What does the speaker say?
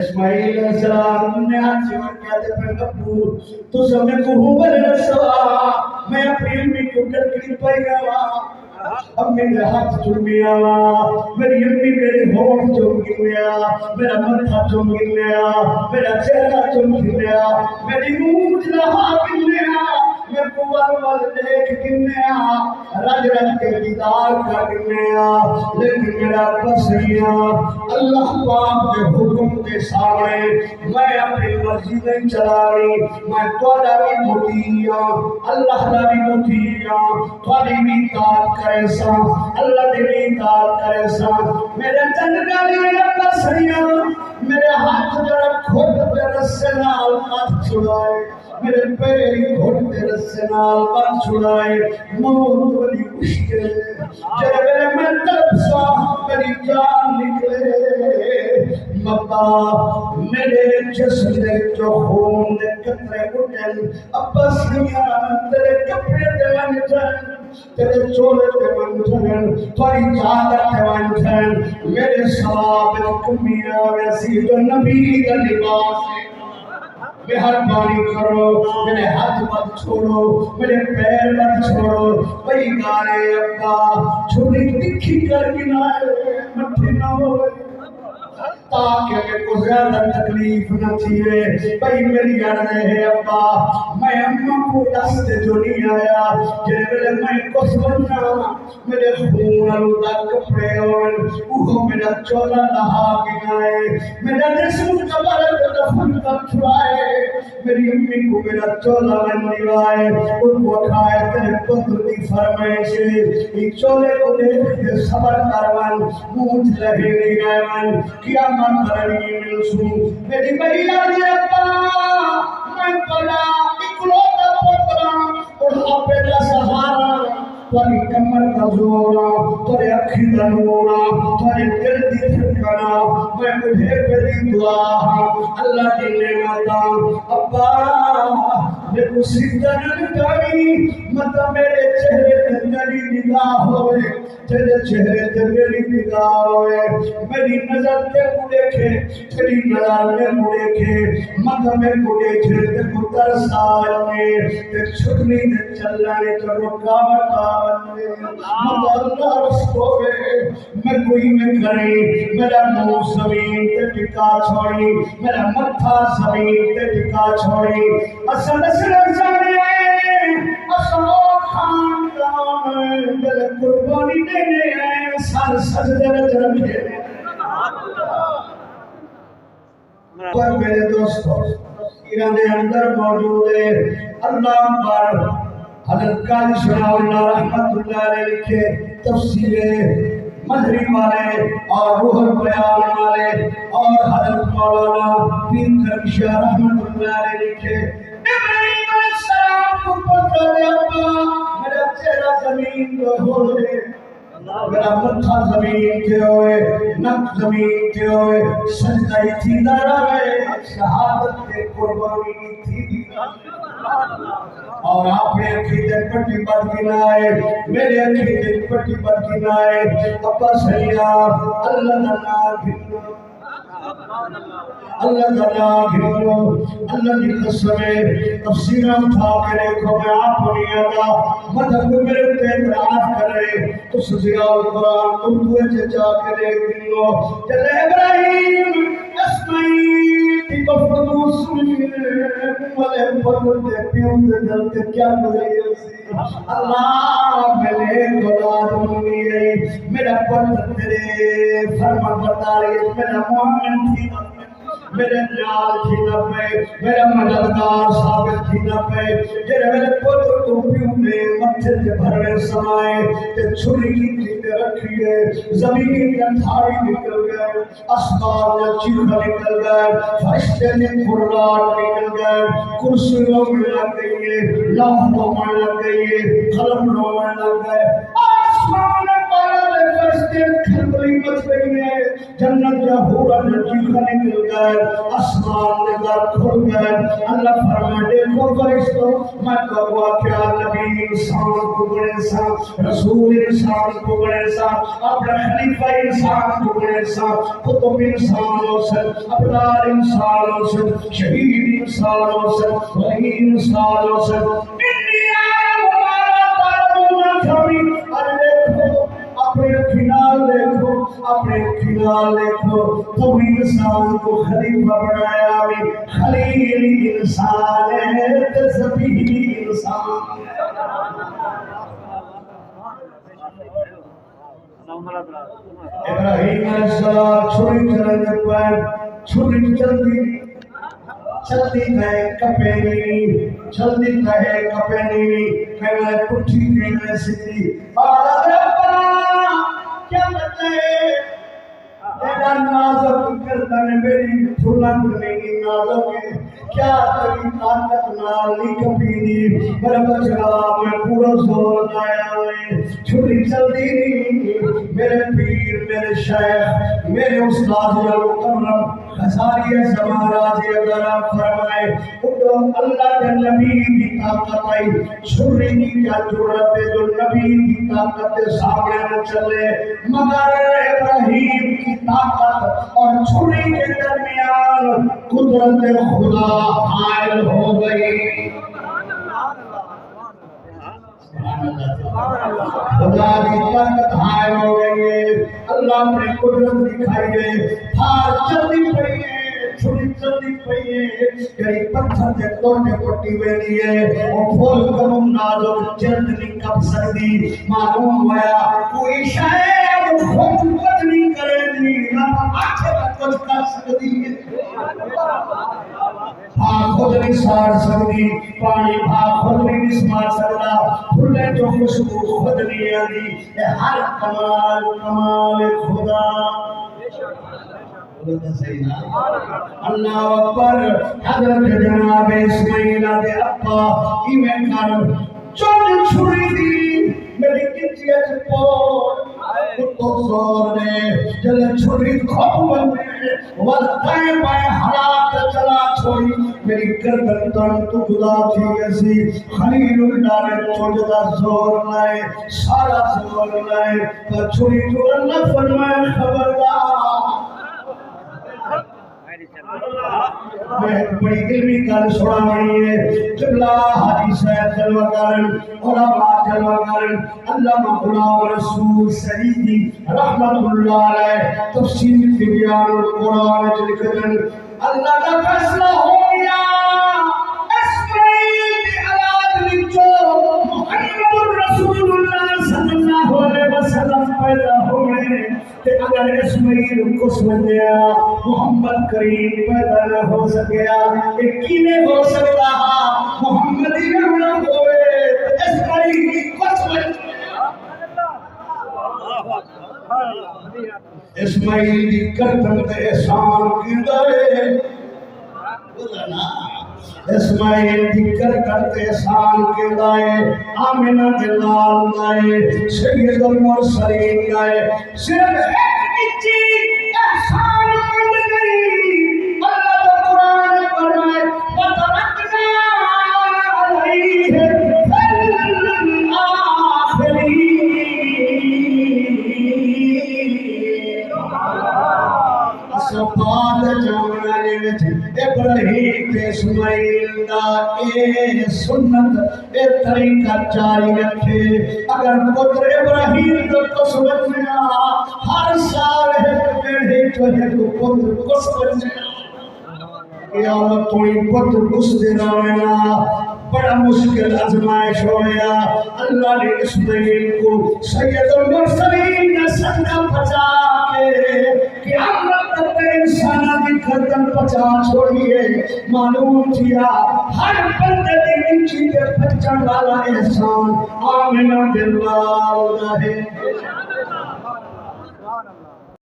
اسماعیل علیہ السلام نے ہاتھ سے کہتے پر ابو تو سب نے کہوں بل رسوا میں اپنی امی کو کر پائی گا اب میرے ہاتھ چوم گیا میری امی میرے ہونٹ چوم گیا میرا ماتھا چوم گیا میرا چہرہ چوم گیا میری منہ نہا گیا میں قوال وال دیکھ گیا رج رج کے دیدار کر گیا لیکن میرا بسیاں اللہ پاک کے حکم کے سامنے میں اپنی مرضی نہیں چلا رہی میں توڑا بھی مطیع اللہ دا بھی مطیع توڑی بھی اطاعت کرے سا اللہ دی بھی اطاعت کرے سا میرے جنگلی بسیاں میرے ہاتھ جڑا کھوٹ پہ رسے نال ہاتھ چھڑائے میرے پیری گھوٹ تیرے سنال بات چھڑائے موت بڑی مشکل جب میرے طرف سا میری جان نکلے مبا میرے جسم دے جو خون دے قطرے اٹھن ابا سیاں تیرے کپڑے دے ونجن تیرے چولے دے ونجن تھوڑی چادر دے ونجن میرے ثواب کمی آوے سی جو نبی دا لباس ہے مہربانی کرو میرے ہاتھ مت چھوڑو میرے پیر مت چھوڑو بھئی گارے ابا چھوڑی تکھی کر گنائے مٹھی نہ ہوئے تاکہ میں کو زیادہ تکلیف نہ تھیے بھئی میری عرضے ہے ابا میں اماں کو دست جو نہیں آیا جنہے میں کو سمجھنا میرے خون الودہ کپڑے اور اوہ میرا چولا لہا گنائے میرا جسم قبر دفن کر چھوائے میری امی کو میرا چولا من دیوائے ان کو کھائے تیرے پتر دی فرمائش ایک چولے کو دیکھ کے صبر کروان موت لہے نہیں گئے من کیا من کرنی ملسو میری بھئیہ دی ابا میں پڑا اکلوتا پترا اور حافظ سہارا تاری کمر کا زورا تاری اکھی دا نورا تاری دل دی دھڑکنا میں مجھے پہلی دعا اللہ کی نعمتا ابا میں کو سیدھا نکاری مطلب میرے چہرے تے میری نگاہ ہوئے تیرے چہرے تے میری نگاہ ہوئے میری نظر تے کو دیکھے تیری نظر تے کو دیکھے مطلب میں کو دیکھے تے کو ترس آنے تے چھٹنی تے چلنے تے رکاوٹ آنے مطلب اللہ رسکوے میں کوئی میں کریں میرا منہ زمین تے ٹکا چھوڑی میرا متھا زمین تے ٹکا چھوڑی اصل جانے اصل خاندان دل قربانی دینے ہیں سر سجدے میں رکھے پر میرے دوستو ایران دے اندر موجود ہے اللہ پر حضرت قاضی ثناء اللہ رحمت اللہ علیہ لکھے تفسیر مدری والے اور روح البیان والے اور حضرت مولانا پیر کرم شاہ رحمت اللہ علیہ لکھے ابراہیم علیہ السلام کو پتہ دے ابا میرا چہرہ زمین کو ہو رہے میرا متھا زمین کے ہوئے نک زمین کے ہوئے سجدہ تھی رہے شہادت کے قربانی تھی اور آپ نے عقیدے پٹی بد گنائے میرے عقیدے پٹی بد گنائے ابا سیاں اللہ ننا گھنو اللہ تعالیٰ گھنو اللہ کی قسمیں تفسیرہ اٹھا کے دیکھو میں آپ نہیں آتا مدد کو میرے تے اعتراف کرے تو سزیاء القرآن اردو جا کے دیکھو چلے ابراہیم اسماعیل کی گفتگو سنیے والے پتر دے پیوں دے دل کے کیا گزری سی اللہ میرے اولاد منی میرا پتر تیرے فرما برداری میرا مومن تھی میرے نیال تھی نہ پہ میرا مددگار ثابت تھی نہ پہ جنہیں میرے پتر کو پیوں نے متھے سے بھرنے سمائے تے چھری کی تیتے رکھیے زمین کے تھاری نکل گئے اسمان نے چیخا نکل گئے فرشتے نے کھرلاٹ نکل گئے کرسیوں میں لگ گئی لوحوں میں لگ گئی قلم میں لگ گئے آسمان پالا فرشتے کھلبلی مچ گئی ہے جنت کا حورا نے چیخا نکل گئے اسمان آسمان کے در کھل گئے اللہ فرمائے دیکھو فرشتوں میں کہا کیا نبی انسان کو بڑے سا رسول انسان کو بڑے سا اپنا خلیفہ انسان کو بڑے سا کتب انسانوں سے ابرار انسانوں سے شہید انسانوں سے ولی انسانوں سے اپنے کنال دیکھو اپنے کنال دیکھو تم انسان کو خلیفہ بنایا بھی خلیل انسان ہے تسبیح انسان ابراہیم علیہ السلام چھری چلنے پر چھری چلتی ہے کپے نہیں چلتی ہے کپے نہیں کہنے پٹھی کہنے سیدھی آدھا دیپا کیا بتائے ایڈا نازک کردن میری پھولن نہیں نازک ہے کیا تری طاقت نالی کپی دی پر بچڑا میں پورا زور لایا ہوئے چھری چلتی نہیں میرے پیر میرے شیخ میرے استاد مکرم خزاری زمانہ جی اگر فرمائے اٹھو اللہ کے نبی کی طاقت آئی چھری کی کیا ضرورت ہے جو نبی کی طاقت سامنے نہ چلے مگر ابراہیم کی طاقت اور چھری کے درمیان قدرت خدا حائل ہو گئی خدا کی طاقت حائل ہو گئی ہے اللہ نے قدرت دکھائی ہے تھار چلتی پڑی ہے چھری چلتی پڑی ہے کئی پتھر کے توڑے پٹی ہوئی ہے اور پھول کرم نازک جلد نہیں کب سکتی معلوم ہوا کوئی شاید خود نہیں کرے گی نہ آنکھیں کچھ کر سکتی ہے خود نہیں سار سکتی پانی خود نہیں سمار سکتا پھولے جو خوشبو خود نہیں آتی ہر کمال کمال خدا اللہ اکبر حضرت جناب اسماعیل دے ابا ایویں کر چون چھری دی میری کچھ پور تو زور نے جل چھری کھپ بنے ودائیں پائے حالات چلا چھوڑی میری گردن تن تو خدا تھی ایسی خلیل اللہ نے چھوڑتا زور لائے سارا زور لائے پر چھری تو اللہ فرمائے خبردار میں بڑی علمی کال سوڑا مانی ہے قبلہ حدیث ہے جلوہ کارن علماء جلوہ کارن علامہ غلام رسول سعیدی رحمت اللہ علیہ تفسیر بیان القرآن لکھن اللہ کا فیصلہ ہو گیا اسماعیل کی اولاد وچوں محمد رسول اللہ صلی اللہ علیہ وسلم پیدا ہوئے کہ اگر اسماعیل کو سمجھیا محمد کریم پیدا نہ ہو سکیا یقین ہو سکتا محمد ہی نہ ہوئے اسماعیل کی قسمت اسماعیل کی کرتن تے احسان کیتا ہے اسماعیل کی کرتن تے احسان کیتا ہے آمنہ دے لال دائے سید المرسلین دائے صرف ایک چیز احسان مند نہیں اللہ کا قرآن فرمائے وَتَرَكْنَا عَلَيْهِ فِي الْآخِرِينَ سبحان جمالے وچ ابراہیم تے اسماعیل دا اے سنت اے طریقہ جاری رکھے اگر پتر ابراہیم کو سمجھنا ہر سال ایک بیڑے جو ہے تو پتر کو سمجھنا قیامت کوئی پتر کس دن آنا بڑا مشکل ازمائش ہویا اللہ نے اسماعیل کو سید المرسلین نے صدقہ بچا کے قیامت تک انسانہ کی گردن پچا چھوڑیے معلوم کیا ہر بندے دی نیچی کے بچن والا احسان آمنہ باللہ ہے